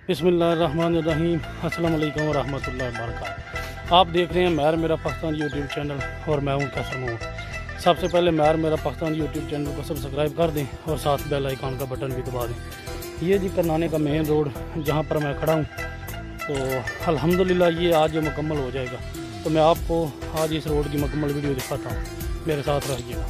बिस्मिल्लाहिर्रहमानिर्रहीम। अस्सलाम वालेकुम वरहमतुल्लाहि वबरकातुहू। आप देख रहे हैं मैर मेरा पाकिस्तान यूट्यूब चैनल और मैं हूं कसम। सबसे पहले मैर मेरा पाकिस्तान यूट्यूब चैनल को सब्सक्राइब कर दें और साथ बेल आइकॉन का बटन भी दबा दें। ये जी करनाने का मेन रोड जहां पर मैं खड़ा हूं, तो अल्हम्दुलिल्लाह ये आज मुकम्मल हो जाएगा। तो मैं आपको आज इस रोड की मुकम्मल वीडियो दिखाता हूँ, मेरे साथ रहिएगा।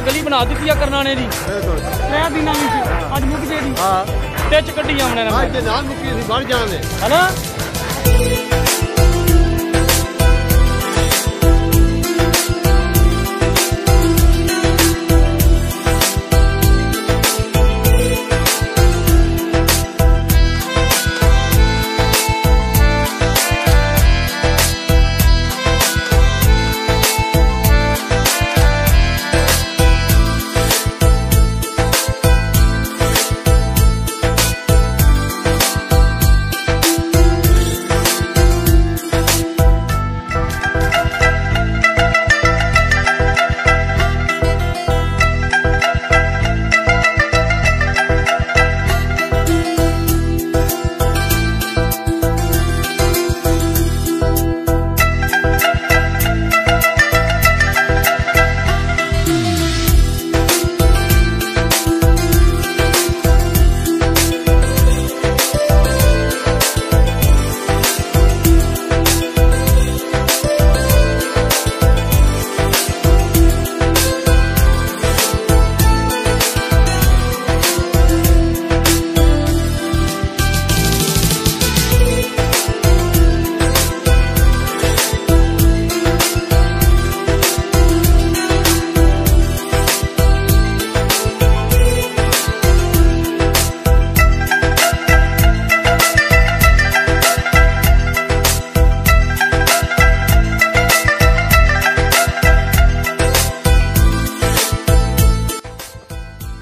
गली बना दी थी करनाने दी 3 दिनों में अज मुक जे दी टिच कड्डी आमने आज ते नाल मुकी सी बन जाने है ना।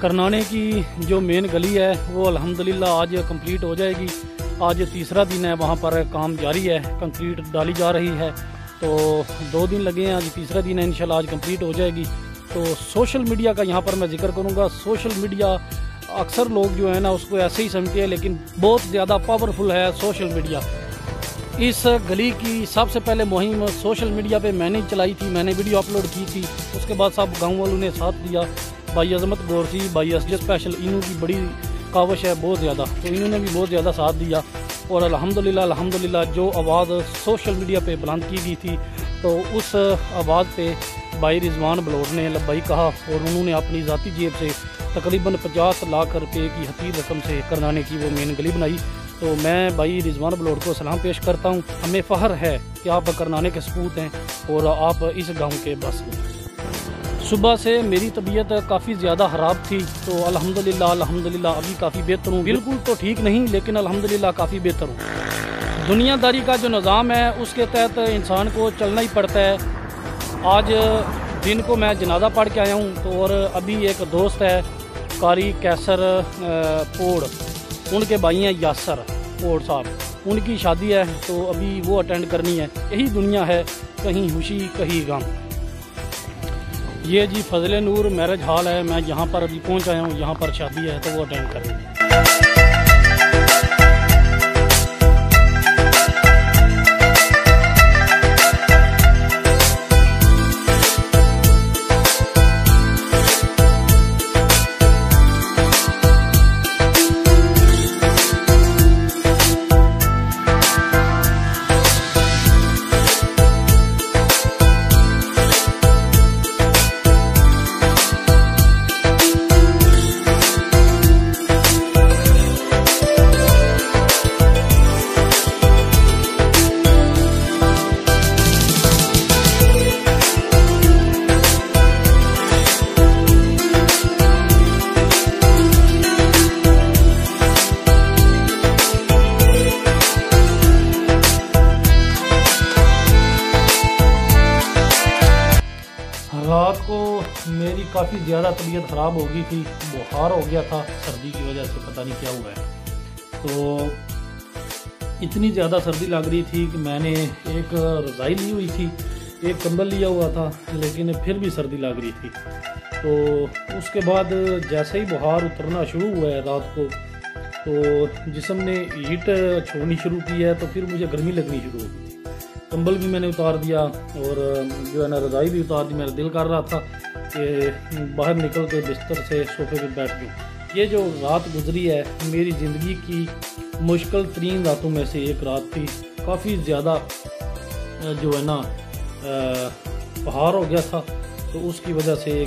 करनाने की जो मेन गली है वो अल्हम्दुलिल्लाह आज कंप्लीट हो जाएगी। आज तीसरा दिन है, वहाँ पर काम जारी है, कंक्रीट डाली जा रही है। तो 2 दिन लगे हैं, आज तीसरा दिन है, इंशाल्लाह आज कंप्लीट हो जाएगी। तो सोशल मीडिया का यहाँ पर मैं जिक्र करूँगा। सोशल मीडिया अक्सर लोग जो है ना उसको ऐसे ही समझते हैं, लेकिन बहुत ज़्यादा पावरफुल है सोशल मीडिया। इस गली की सबसे पहले मुहिम सोशल मीडिया पे मैंने चलाई थी, मैंने वीडियो अपलोड की थी। उसके बाद सब गाँव वालों ने साथ दिया, भाई अजमत गौरसी, भाई एसजे स्पेशल, इन्हों की बड़ी कावश है बहुत ज़्यादा, तो इन्होंने भी बहुत ज़्यादा साथ दिया। और अल्हम्दुलिल्लाह जो आवाज़ सोशल मीडिया पे बुलंद की गई थी, तो उस आवाज़ पे भाई रज़वान बलोट ने लब्बई कहा और उन्होंने अपनी ज़ाती जेब से तकरीबन 50 लाख रुपए की हकीर रकम से करनाने की वो मेन गली बनाई। तो मैं भाई रज़वान बलोट को सलाम पेश करता हूँ। हमें फ़ख्र है कि आप करनाने के सपूत हैं और आप इस गाँव के बस हैं। सुबह से मेरी तबीयत काफ़ी ज़्यादा ख़राब थी, तो अल्हम्दुलिल्लाह अभी काफ़ी बेहतर हूँ। बिल्कुल तो ठीक नहीं, लेकिन अल्हम्दुलिल्लाह काफ़ी बेहतर हूँ। दुनियादारी का जो निज़ाम है उसके तहत इंसान को चलना ही पड़ता है। आज दिन को मैं जनाजा पढ़ के आया हूँ, तो और अभी एक दोस्त है कारी कैसर पोड़, उनके भाई हैं यासर पोड़ साहब, उनकी शादी है, तो अभी वो अटेंड करनी है। यही दुनिया है, कहीं खुशी कहीं गम। ये जी फजले नूर मैरिज हॉल है, मैं यहाँ पर अभी पहुँच आया हूँ, यहाँ पर शादी है तो वो अटेंड करनी है। रात को मेरी काफ़ी ज़्यादा तबीयत ख़राब हो गई थी, बुखार हो गया था सर्दी की वजह से, पता नहीं क्या हुआ है। तो इतनी ज़्यादा सर्दी लग रही थी कि मैंने एक रज़ाई ली हुई थी, एक कंबल लिया हुआ था, लेकिन फिर भी सर्दी लग रही थी। तो उसके बाद जैसे ही बुखार उतरना शुरू हुआ है रात को, तो जिस्म ने हीट छोड़नी शुरू की है, तो फिर मुझे गर्मी लगनी शुरू हो गई थी। कंबल भी मैंने उतार दिया और जो है ना रज़ाई भी उतार दी। मेरा दिल कर रहा था कि बाहर निकल के बिस्तर से सोफे पे बैठ जाऊँ। ये जो रात गुजरी है मेरी ज़िंदगी की मुश्किल तरीन रातों में से एक रात थी। काफ़ी ज़्यादा जो है ना बुखार हो गया था, तो उसकी वजह से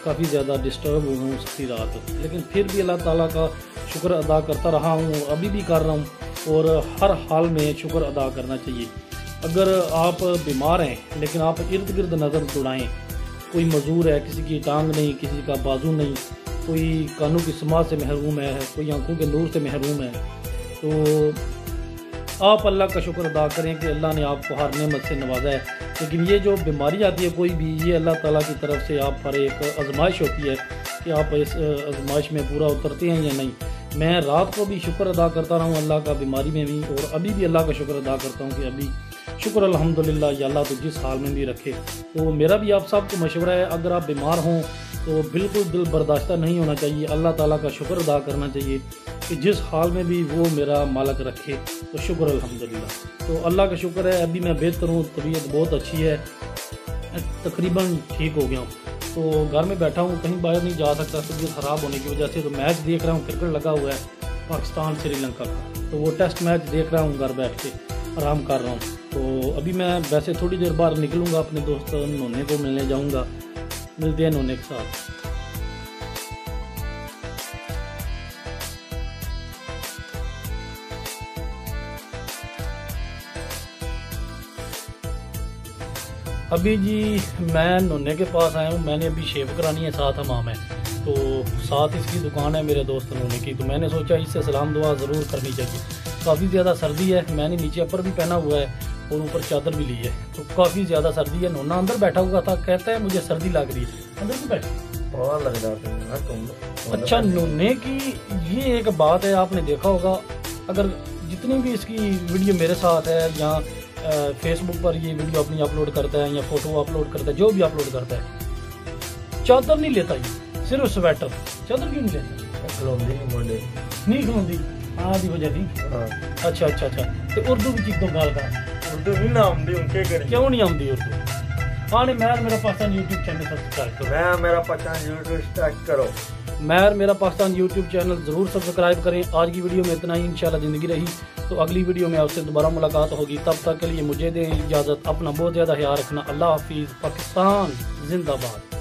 काफ़ी ज़्यादा डिस्टर्ब हो गया उसकी रात। लेकिन फिर भी अल्लाह ताला का शुक्र अदा करता रहा हूँ, अभी भी कर रहा हूँ, और हर हाल में शुक्र अदा करना चाहिए। अगर आप बीमार हैं लेकिन आप इर्द गिर्द नज़र दौड़ाएँ, कोई मजूर है, किसी की टांग नहीं, किसी का बाजू नहीं, कोई कानों की समाज से महरूम है, कोई आंखों के नूर से महरूम है, तो आप अल्लाह का शुक्र अदा करें कि अल्लाह ने आपको हर नेमत से नवाजा है। लेकिन ये जो बीमारी आती है कोई भी, ये अल्लाह ताला की तरफ से आप पर एक आजमाइश होती है कि आप इस आजमाइश में पूरा उतरते हैं या नहीं। मैं रात को भी शुक्र अदा करता रहा हूँ अल्लाह का, बीमारी में भी, और अभी भी अल्लाह का शुक्र अदा करता हूँ कि अभी शुक्र अल्हम्दुलिल्लाह, या अल्लाह तो जिस हाल में भी रखे। तो मेरा भी आप सबको मशवरा है, अगर आप बीमार हों तो बिल्कुल दिल बर्दाश्ता नहीं होना चाहिए, अल्लाह ताला का शुक्र अदा करना चाहिए कि जिस हाल में भी वो मेरा मालिक रखे, तो शुक्र अल्हम्दुलिल्लाह। तो अल्लाह का शुक्र है अभी मैं बेहतर हूँ, तबीयत बहुत अच्छी है, तकरीबन ठीक हो गया हूँ। तो घर में बैठा हूँ, कहीं बाहर नहीं जा सकता तबीयत ख़राब होने की वजह से। तो मैच देख रहा हूँ, क्रिकेट लगा हुआ है पाकिस्तान श्रीलंका का, तो वो टेस्ट मैच देख रहा हूँ, घर बैठ के आराम कर रहा हूँ। तो अभी मैं वैसे थोड़ी देर बाद निकलूँगा, अपने दोस्त नोने को मिलने जाऊँगा, मिलते हैं नोने के साथ। अभी जी मैं नोने के पास आया हूँ, मैंने अभी शेव करानी है, साथ हमाम है, तो साथ इसकी दुकान है मेरे दोस्त नोने की, तो मैंने सोचा इससे सलाम दुआ ज़रूर करनी चाहिए। काफ़ी ज़्यादा सर्दी है, मैंने नीचे अपर भी पहना हुआ है और ऊपर चादर भी ली है, तो काफ़ी ज़्यादा सर्दी है। नोना अंदर बैठा हुआ था, कहता है मुझे सर्दी लग रही है, अंदर भी बैठे। अच्छा, नोने की ये एक बात है, आपने देखा होगा, अगर जितनी भी इसकी वीडियो मेरे साथ है या फेसबुक पर ये वीडियो अपनी अपलोड करता है या फ़ोटो अपलोड करता है, जो भी अपलोड करता है, चादर नहीं लेता ये, सिर्फ स्वेटर। चादर क्यों नहीं लेता? नहीं खलोंदी हाँ दी वजह थी। अच्छा अच्छा अच्छा। तो उर्दू भी चीज़ तो गाल का उर्दू नहीं ना आती, उनके क्यों नहीं आती उर्दू? हाँ नहीं, मैं मेरा पाकिस्तान यूट्यूब चैनल सब्सक्राइब करो। मैं मेरा पाकिस्तान यूट्यूब स्टार्ट करो। मैं मेरा पाकिस्तान यूट्यूब चैनल ज़रूर सब्सक्राइब करें। आज की वीडियो में इतना ही, इंशाल्लाह ज़िंदगी रही तो अगली वीडियो में आपसे दोबारा मुलाकात होगी। तब तक के लिए मुझे दें इजाज़त। अपना बहुत ज़्यादा ख्याल रखना। अल्लाह हाफिज़। पाकिस्तान जिंदाबाद।